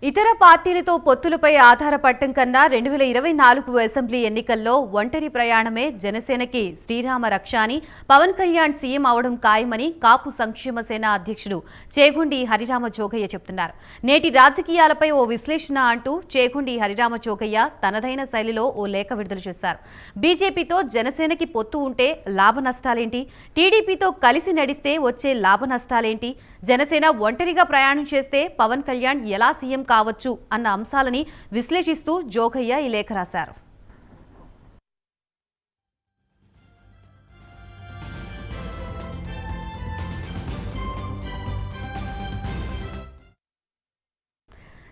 ఇతర పార్టీలతో పొత్తులపై ఆధారపడటం కన్నా 2024 అసెంబ్లీ ఎన్నికల్లో ఒంటరి ప్రయాణమే జనసేనకి శ్రీరామ రక్ష అని పవన్ కళ్యాణ్ సీఎం అవడం ఖాయమని కాపు సంక్షేమ సేన అధ్యక్షుడు చేగుండి హరిరామ జోగయ్య చెబుతున్నారు. నేటి రాజకీయాలపై ఓ విశ్లేషణ అంటూ చేగుండి హరిరామ జోగయ్య తనదైన శైలిలో ఓ లేఖ విడుదల చేశారు. బీజేపీతో జనసేనకి పొత్తు ఉంటే లాభ నష్టాలేంటి, టీడీపీతో కలిసి నడిస్తే వచ్చే లాభ నష్టాలేంటి, జనసేన ఒంటరిగా ప్రయాణం చేస్తే పవన్ కళ్యాణ్ ఎలా సీఎం కావచ్చు అన్న అంశాలని విశ్లేషిస్తూ జోగయ్య ఈ లేఖ రాశారు.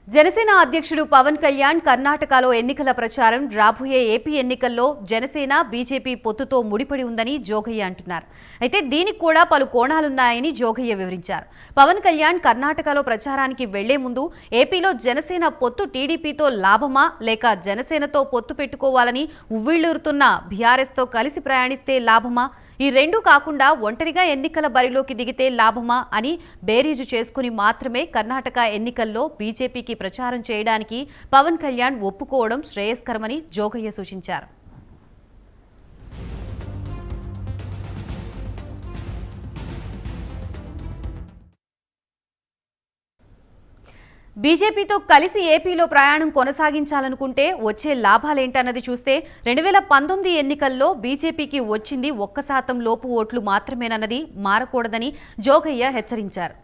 జనసేన అధ్యక్షుడు పవన్ కళ్యాణ్ కర్ణాటకలో ఎన్నికల ప్రచారం రాబోయే ఏపీ ఎన్నికల్లో జనసేన బీజేపీ పొత్తుతో ముడిపడి ఉందని జోగయ్య అంటున్నారు. అయితే దీనికి కూడా పలు కోణాలున్నాయని జోగయ్య వివరించారు. పవన్ కళ్యాణ్ కర్ణాటకలో ప్రచారానికి వెళ్లే ముందు ఏపీలో జనసేన పొత్తు టీడీపీతో లాభమా లేక జనసేనతో పొత్తు పెట్టుకోవాలని ఉవ్విళ్లూరుతున్న బీఆర్ఎస్తో కలిసి ప్రయాణిస్తే లాభమా, ఈ రెండూ కాకుండా ఒంటరిగా ఎన్నికల బరిలోకి దిగితే లాభమా అని బేరీజు చేసుకుని మాత్రమే కర్ణాటక ఎన్నికల్లో బీజేపీకి ప్రచారం చేయడానికి పవన్ కళ్యాణ్ ఒప్పుకోవడం శ్రేయస్కరమని జోగయ్య సూచించారు. బీజేపీతో కలిసి ఏపీలో ప్రయాణం కొనసాగించాలనుకుంటే వచ్చే లాభాలేంటన్నది చూస్తే 2019 ఎన్నికల్లో బీజేపీకి వచ్చింది 1% లోపు ఓట్లు మాత్రమేనన్నది మారకూడదని జోగయ్య హెచ్చరించారు.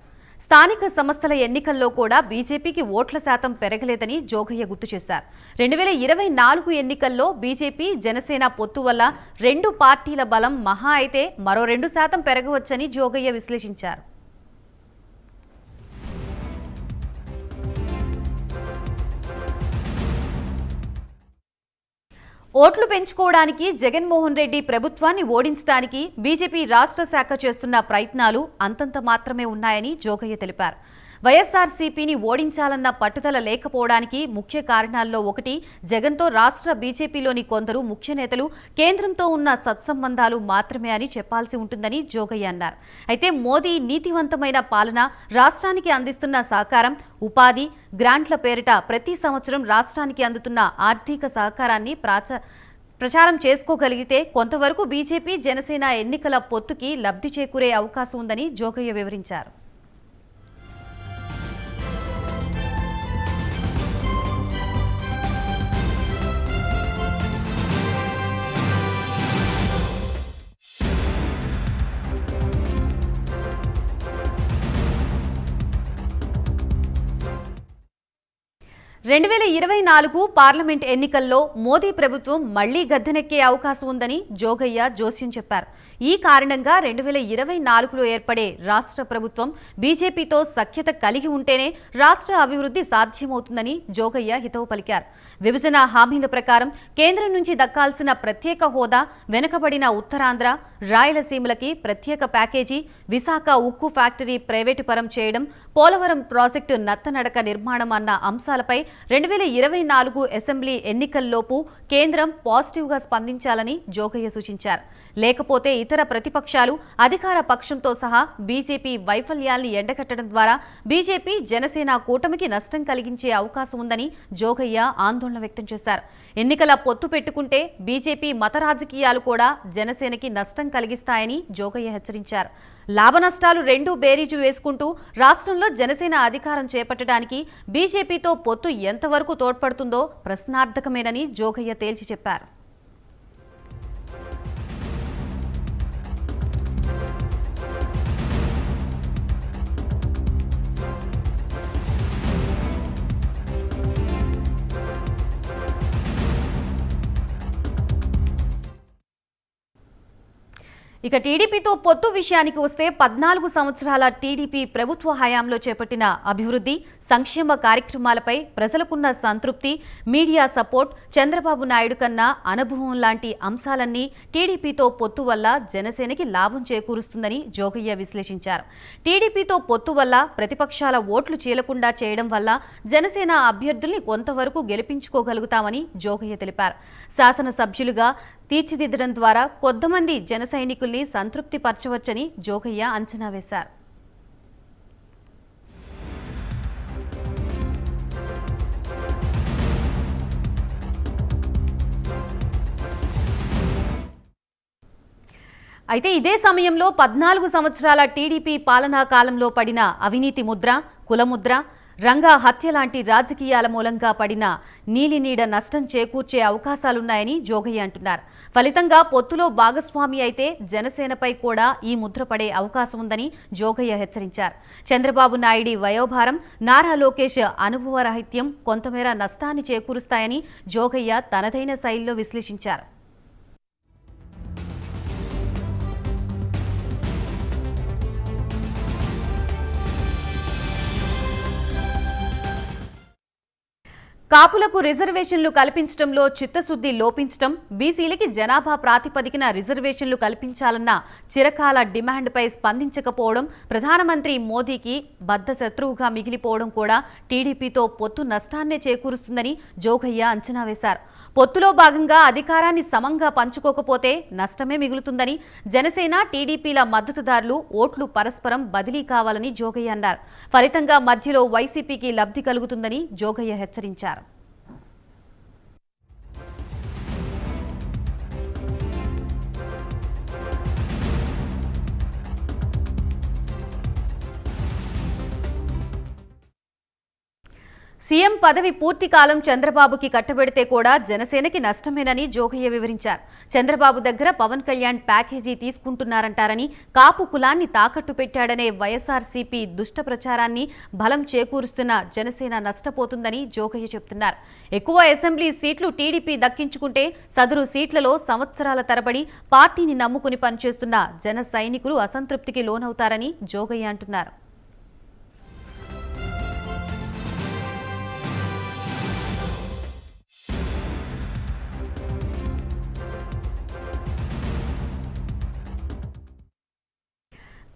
స్థానిక సంస్థల ఎన్నికల్లో కూడా బీజేపీకి ఓట్ల శాతం పెరగలేదని జోగయ్య గుర్తు చేశారు. 2024 ఎన్నికల్లో బీజేపీ జనసేన పొత్తు వల్ల రెండు పార్టీల బలం మహా అయితే మరో 2% పెరగవచ్చని జోగయ్య విశ్లేషించారు. ఓట్లు పెంచుకోవడానికి జగన్మోహన్ రెడ్డి ప్రభుత్వాన్ని ఓడించడానికి బీజేపీ రాష్ట్ర శాఖ చేస్తున్న ప్రయత్నాలు అంతంత మాత్రమే ఉన్నాయని జోగయ్య తెలిపారు. వైఎస్ఆర్సీపీని ఓడించాలన్న పట్టుదల లేకపోవడానికి ముఖ్య కారణాల్లో ఒకటి జగన్తో రాష్ట్ర బీజేపీలోని కొందరు ముఖ్య నేతలు కేంద్రంతో ఉన్న సత్సంబంధాలు మాత్రమే అని చెప్పాల్సి ఉంటుందని జోగయ్య అన్నారు. అయితే మోదీ నీతివంతమైన పాలన, రాష్ట్రానికి అందిస్తున్న సహకారం, ఉపాధి, గ్రాంట్ల పేరిట ప్రతి సంవత్సరం రాష్ట్రానికి అందుతున్న ఆర్థిక సహకారాన్ని ప్రచారం చేసుకోగలిగితే కొంతవరకు బీజేపీ జనసేన ఎన్నికల పొత్తుకి లబ్ధి చేకూరే అవకాశం ఉందని జోగయ్య వివరించారు. రెండు 2024 పార్లమెంట్ ఎన్నికల్లో మోదీ ప్రభుత్వం మళ్లీ గద్దెనెక్కే అవకాశం ఉందని జోగయ్య జోస్యం చెప్పారు. ఈ కారణంగా 2024లో ఏర్పడే రాష్ట్ర ప్రభుత్వం బీజేపీతో సఖ్యత కలిగి ఉంటేనే రాష్ట్ర అభివృద్ధి సాధ్యమవుతుందని జోగయ్య హితవు పలికారు. విభజన హామీల ప్రకారం కేంద్రం నుంచి దక్కాల్సిన ప్రత్యేక హోదా, వెనుకబడిన ఉత్తరాంధ్ర, రాయలసీమలకి ప్రత్యేక ప్యాకేజీ, విశాఖ ఉక్కు ఫ్యాక్టరీ ప్రైవేటు పరం చేయడం, పోలవరం ప్రాజెక్టు నత్తనడక నిర్మాణం అన్న అంశాలపై 2024 అసెంబ్లీ ఎన్నికల్లోపు కేంద్రం పాజిటివ్గా స్పందించాలని జోగయ్య సూచించారు. లేకపోతే ఇతర ప్రతిపక్షాలు అధికార పక్షంతో సహా బీజేపీ వైఫల్యాల్ని ఎండగట్టడం ద్వారా బీజేపీ జనసేన కూటమికి నష్టం కలిగించే అవకాశం ఉందని జోగయ్య ఆందోళన వ్యక్తం చేశారు. ఎన్నికల పొత్తు పెట్టుకుంటే బీజేపీ మత రాజకీయాలు కూడా జనసేనకి నష్టం కలిగిస్తాయని జోగయ్య హెచ్చరించారు. లాభ నష్టాలు రెండూ బేరీజు వేసుకుంటూ రాష్ట్రంలో జనసేన అధికారం చేపట్టడానికి బీజేపీతో పొత్తు ఎంతవరకు తోడ్పడుతుందో ప్రశ్నార్థకమేనని జోగయ్య తేల్చి చెప్పారు. ఇక టీడీపీతో పొత్తు విషయానికి వస్తే 14 సంవత్సరాల టీడీపీ ప్రభుత్వ హయాంలో చేపట్టిన అభివృద్ధి, సంక్షేమ కార్యక్రమాలపై ప్రజలకున్న సంతృప్తి, మీడియా సపోర్ట్, చంద్రబాబు నాయుడు కన్నా అనుభవం లాంటి అంశాలన్నీ టీడీపీతో పొత్తు వల్ల జనసేనకి లాభం చేకూరుస్తుందని జోగయ్య విశ్లేషించారు. టీడీపీతో పొత్తు వల్ల ప్రతిపక్షాల ఓట్లు చీలకుండా చేయడం వల్ల జనసేన అభ్యర్థుల్ని కొంతవరకు గెలిపించుకోగలుగుతామని జోగయ్య తెలిపారు. శాసనసభ్యులుగా తీర్చిదిద్దడం ద్వారా కొద్దిమంది జన సైనికుల్ని సంతృప్తి పరచవచ్చని జోగయ్య అంచనా వేశారు. అయితే ఇదే సమయంలో 14 సంవత్సరాల టీడీపీ పాలనా కాలంలో పడిన అవినీతి ముద్ర, కులముద్ర, రంగా హత్య లాంటి రాజకీయాల మూలంగా పడిన నీలినీడ నష్టం చేకూర్చే అవకాశాలున్నాయని జోగయ్య అంటున్నారు. ఫలితంగా పొత్తులో భాగస్వామి అయితే జనసేనపై కూడా ఈ ముద్ర పడే అవకాశం ఉందని జోగయ్య హెచ్చరించారు. చంద్రబాబు నాయుడి వయోభారం, నారా లోకేష్ అనుభవరాహిత్యం కొంతమేర నష్టాన్ని చేకూరుస్తాయని జోగయ్య తనదైన శైలిలో విశ్లేషించారు. కాపులకు రిజర్వేషన్లు కల్పించడంలో చిత్తశుద్ధి లోపించడం, బీసీలకి జనాభా ప్రాతిపదికన రిజర్వేషన్లు కల్పించాలన్న చిరకాల డిమాండ్పై స్పందించకపోవడం, ప్రధానమంత్రి మోదీకి బద్ధశత్రువుగా మిగిలిపోవడం కూడా టీడీపీతో పొత్తు నష్టాన్నే చేకూరుస్తుందని జోగయ్య అంచనా వేశారు. పొత్తులో భాగంగా అధికారాన్ని సమంగా పంచుకోకపోతే నష్టమే మిగులుతుందని, జనసేన టీడీపీల మద్దతుదారులు ఓట్లు పరస్పరం బదిలీ కావాలని జోగయ్య అన్నారు. ఫలితంగా మధ్యలో వైసీపీకి లబ్ధి కలుగుతుందని జోగయ్య హెచ్చరించారు. సీఎం పదవి పూర్తి కాలం చంద్రబాబుకి కట్టబెడితే కూడా జనసేనకి నష్టమేనని జోగయ్య వివరించారు. చంద్రబాబు దగ్గర పవన్ కళ్యాణ్ ప్యాకేజీ తీసుకుంటున్నారంటారని, కాపు కులాన్ని తాకట్టు పెట్టాడనే వైఎస్ఆర్సీపీ దుష్ట ప్రచారాన్ని బలం చేకూరుస్తున్న జనసేన నష్టపోతుందని జోగయ్య చెబుతున్నారు. ఎక్కువ అసెంబ్లీ సీట్లు టీడీపీ దక్కించుకుంటే సదరు సీట్లలో సంవత్సరాల తరబడి పార్టీని నమ్ముకుని పనిచేస్తున్న జన సైనికులు అసంతృప్తికి లోనవుతారని జోగయ్య అంటున్నారు.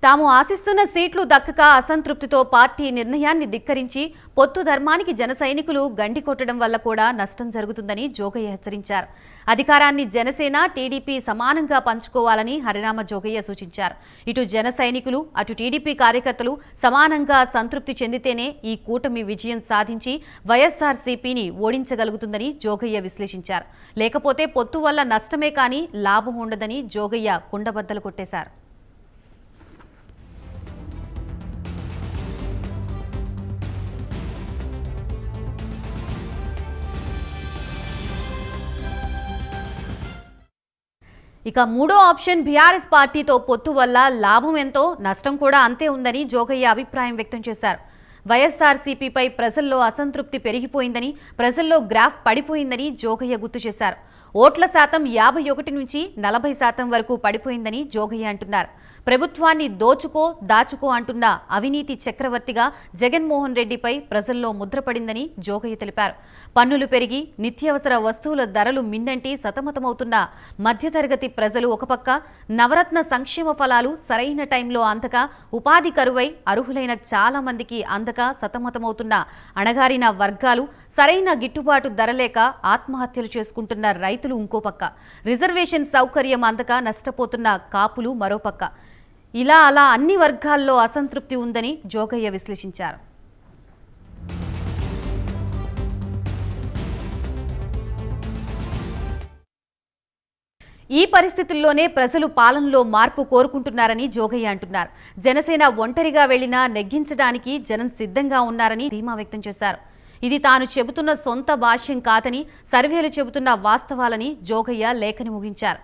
తాము ఆశిస్తున్న సీట్లు దక్కక అసంతృప్తితో పార్టీ నిర్ణయాన్ని ధిక్కరించి పొత్తు ధర్మానికి జన సైనికులు గండి కొట్టడం వల్ల కూడా నష్టం జరుగుతుందని జోగయ్య హెచ్చరించారు. అధికారాన్ని జనసేన, టీడీపీ సమానంగా పంచుకోవాలని హరిరామ జోగయ్య సూచించారు. ఇటు జన సైనికులు, అటు టీడీపీ కార్యకర్తలు సమానంగా సంతృప్తి చెందితేనే ఈ కూటమి విజయం సాధించి వైఎస్ఆర్సీపీని ఓడించగలుగుతుందని జోగయ్య విశ్లేషించారు. లేకపోతే పొత్తు వల్ల నష్టమే కానీ లాభం ఉండదని జోగయ్య కుండబద్దలు కొట్టేశారు. ఇక మూడో ఆప్షన్ బీఆర్ఎస్ పార్టీతో పొత్తు వల్ల లాభం ఎంతో నష్టం కూడా అంతే ఉందని జోగయ్య అభిప్రాయం వ్యక్తం చేశారు. వైఎస్ఆర్సీపీపై ప్రజల్లో అసంతృప్తి పెరిగిపోయిందని, ప్రజల్లో గ్రాఫ్ పడిపోయిందని జోగయ్య గుర్తు చేశారు. ఓట్ల శాతం 51 నుంచి 40% వరకు పడిపోయిందని జోగయ్య అంటున్నారు. ప్రభుత్వాన్ని దాచుకో అంటున్న అవినీతి చక్రవర్తిగా జగన్మోహన్ రెడ్డిపై ప్రజల్లో ముద్రపడిందని జోగయ్య తెలిపారు. పన్నులు పెరిగి నిత్యావసర వస్తువుల ధరలు మిన్నంటి సతమతమవుతున్న మధ్యతరగతి ప్రజలు ఒక పక్క, నవరత్న సంక్షేమ ఫలాలు సరైన టైంలో అందక, ఉపాధి కరువై అర్హులైన చాలా మందికి అందక సతమతమవుతున్న అణగారిన వర్గాలు, సరైన గిట్టుబాటు ధర లేక ఆత్మహత్యలు చేసుకుంటున్న రైతులు ఇంకో పక్క, రిజర్వేషన్ సౌకర్యం అందక నష్టపోతున్న కాపులు మరోపక్క, ఇలా అలా అన్ని వర్గాల్లో అసంతృప్తి ఉందని జోగయ్య విశ్లేషించారు. ఈ పరిస్థితుల్లోనే ప్రజలు పాలనలో మార్పు కోరుకుంటున్నారని జోగయ్య అంటున్నారు. జనసేన ఒంటరిగా వెళ్లినా నెగ్గించడానికి జనం సిద్ధంగా ఉన్నారని ధీమా వ్యక్తం చేశారు. ఇది తాను చెబుతున్న సొంత భాష్యం కాదని, సర్వేలు చెబుతున్న వాస్తవాలని జోగయ్య లేఖని ముగించారు.